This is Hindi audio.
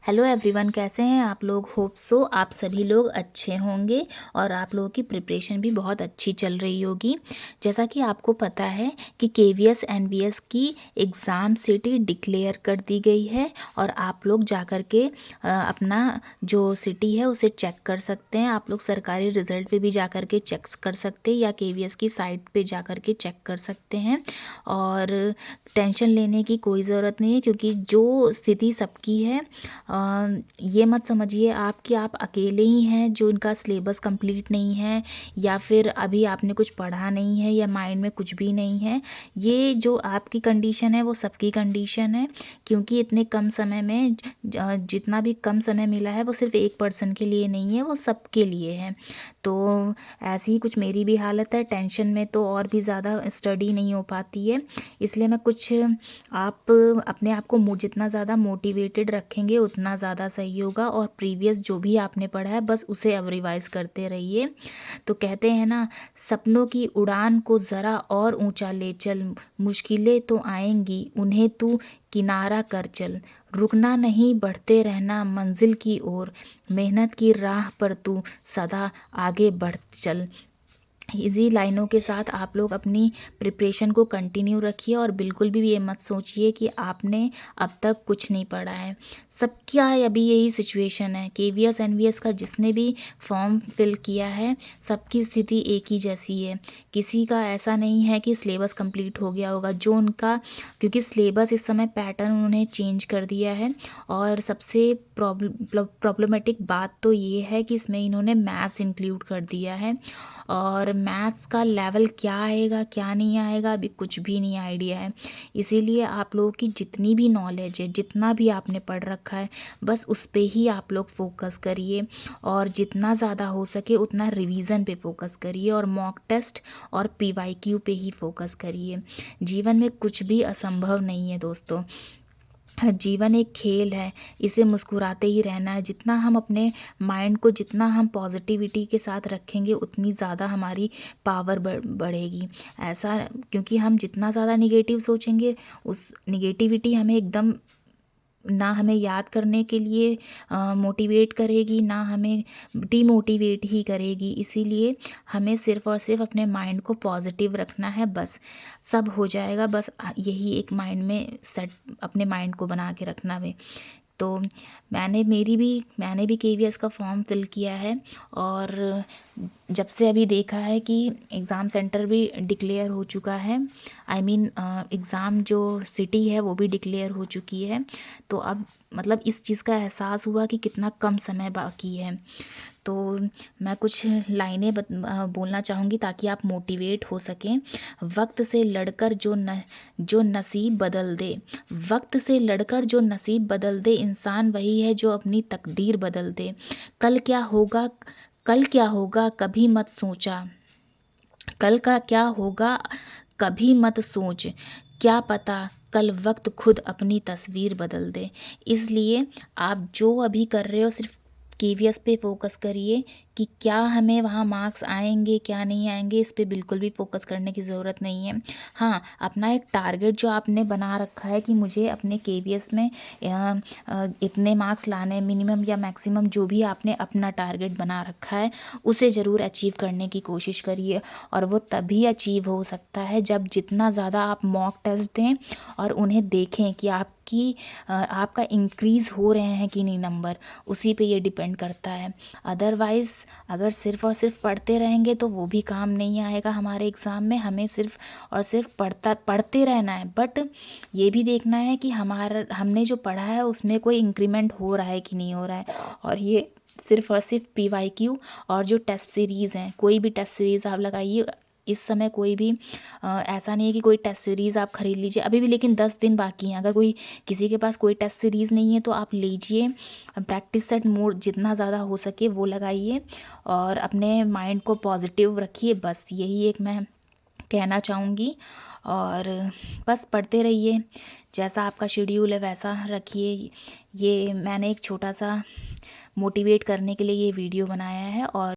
हेलो एवरीवन, कैसे हैं आप लोग। होप सो आप सभी लोग अच्छे होंगे और आप लोगों की प्रिपरेशन भी बहुत अच्छी चल रही होगी। जैसा कि आपको पता है कि केवीएस एनवीएस की एग्ज़ाम सिटी डिक्लेयर कर दी गई है और आप लोग जा कर के अपना जो सिटी है उसे चेक कर सकते हैं। आप लोग सरकारी रिज़ल्ट पे भी जा कर के चेक कर सकते हैं या केवीएस की साइट पे जा कर के चेक कर सकते हैं। और टेंशन लेने की कोई ज़रूरत नहीं है, क्योंकि जो स्थिति सबकी है, ये मत समझिए आप कि आप अकेले ही हैं जो इनका सिलेबस कंप्लीट नहीं है या फिर अभी आपने कुछ पढ़ा नहीं है या माइंड में कुछ भी नहीं है। ये जो आपकी कंडीशन है वो सबकी कंडीशन है, क्योंकि इतने कम समय में जितना भी कम समय मिला है वो सिर्फ एक पर्सन के लिए नहीं है, वो सबके लिए है। तो ऐसी ही कुछ मेरी भी हालत है, टेंशन में तो और भी ज़्यादा स्टडी नहीं हो पाती है। इसलिए मैं कुछ आप अपने आप को जितना ज़्यादा मोटिवेटेड रखेंगे उतना ज़्यादा सही होगा, और प्रीवियस जो भी आपने पढ़ा है बस उसे अब रिवाइज करते रहिए। तो कहते हैं ना, सपनों की उड़ान को ज़रा और ऊंचा ले चल, मुश्किलें तो आएंगी उन्हें तू किनारा कर चल, रुकना नहीं बढ़ते रहना मंजिल की ओर, मेहनत की राह पर तू सदा आगे बढ़ चल। इजी लाइनों के साथ आप लोग अपनी प्रिपरेशन को कंटिन्यू रखिए और बिल्कुल भी ये मत सोचिए कि आपने अब तक कुछ नहीं पढ़ा है। सबका अभी यही सिचुएशन है। केवीएस एनवीएस का जिसने भी फॉर्म फिल किया है, सबकी स्थिति एक ही जैसी है। किसी का ऐसा नहीं है कि सिलेबस कंप्लीट हो गया होगा जो उनका, क्योंकि सिलेबस इस समय पैटर्न उन्होंने चेंज कर दिया है। और सबसे प्रॉब्लमेटिक बात तो ये है कि इसमें इन्होंने मैथ्स इंक्लूड कर दिया है, और मैथ्स का लेवल क्या आएगा क्या नहीं आएगा अभी कुछ भी नहीं आइडिया है। इसीलिए आप लोगों की जितनी भी नॉलेज है, जितना भी आपने पढ़ रखा है, बस उस पे ही आप लोग फोकस करिए, और जितना ज़्यादा हो सके उतना रिवीजन पे फोकस करिए, और मॉक टेस्ट और पीवाईक्यू पे ही फोकस करिए। जीवन में कुछ भी असंभव नहीं है दोस्तों। जीवन एक खेल है, इसे मुस्कुराते ही रहना है। जितना हम अपने माइंड को, जितना हम पॉजिटिविटी के साथ रखेंगे उतनी ज़्यादा हमारी पावर बढ़ेगी। ऐसा, क्योंकि हम जितना ज़्यादा निगेटिव सोचेंगे उस निगेटिविटी हमें एकदम, ना हमें याद करने के लिए मोटिवेट करेगी, ना हमें डीमोटिवेट ही करेगी। इसीलिए हमें सिर्फ और सिर्फ अपने माइंड को पॉजिटिव रखना है, बस सब हो जाएगा। बस यही एक माइंड में सेट, अपने माइंड को बना के रखना है। तो मैंने भी केवीएस का फॉर्म फिल किया है, और जब से अभी देखा है कि एग्ज़ाम सेंटर भी डिक्लेयर हो चुका है, आई मीन एग्ज़ाम जो सिटी है वो भी डिक्लेयर हो चुकी है, तो अब मतलब इस चीज़ का एहसास हुआ कि कितना कम समय बाकी है। तो मैं कुछ लाइनें बोलना चाहूँगी ताकि आप मोटिवेट हो सकें। वक्त से लड़कर जो नसीब बदल दे, वक्त से लड़कर जो नसीब बदल दे, इंसान वही है जो अपनी तकदीर बदल दे। कल क्या होगा, कल क्या होगा कभी मत सोचा, कल का क्या होगा कभी मत सोच, क्या पता कल वक्त खुद अपनी तस्वीर बदल दे। इसलिए आप जो अभी कर रहे हो सिर्फ केवीएस पे फोकस करिए कि क्या हमें वहाँ मार्क्स आएंगे क्या नहीं आएंगे, इस पे बिल्कुल भी फोकस करने की ज़रूरत नहीं है। हाँ, अपना एक टारगेट जो आपने बना रखा है कि मुझे अपने केवीएस में इतने मार्क्स लाने, मिनिमम या मैक्सिमम जो भी आपने अपना टारगेट बना रखा है उसे ज़रूर अचीव करने की कोशिश करिए। और वो तभी अचीव हो सकता है जब जितना ज़्यादा आप मॉक टेस्ट दें और उन्हें देखें कि आपका इंक्रीज़ हो रहे हैं कि नहीं नंबर, उसी पे ये डिपेंड करता है। अदरवाइज़ अगर सिर्फ़ और सिर्फ पढ़ते रहेंगे तो वो भी काम नहीं आएगा हमारे एग्ज़ाम में। हमें सिर्फ़ और सिर्फ पढ़ते रहना है, बट ये भी देखना है कि हमने जो पढ़ा है उसमें कोई इंक्रीमेंट हो रहा है कि नहीं हो रहा है। और ये सिर्फ और सिर्फ पीवाईक्यू और जो टेस्ट सीरीज़ हैं, कोई भी टेस्ट सीरीज़ आप लगाइए इस समय। कोई भी ऐसा नहीं है कि कोई टेस्ट सीरीज़ आप खरीद लीजिए अभी भी, लेकिन 10 दिन बाकी हैं। अगर किसी के पास कोई टेस्ट सीरीज़ नहीं है तो आप लीजिए, प्रैक्टिस सेट मोड जितना ज़्यादा हो सके वो लगाइए, और अपने माइंड को पॉजिटिव रखिए। बस यही एक मैं कहना चाहूँगी। और बस पढ़ते रहिए, जैसा आपका शेड्यूल है वैसा रखिए। ये मैंने एक छोटा सा मोटिवेट करने के लिए ये वीडियो बनाया है। और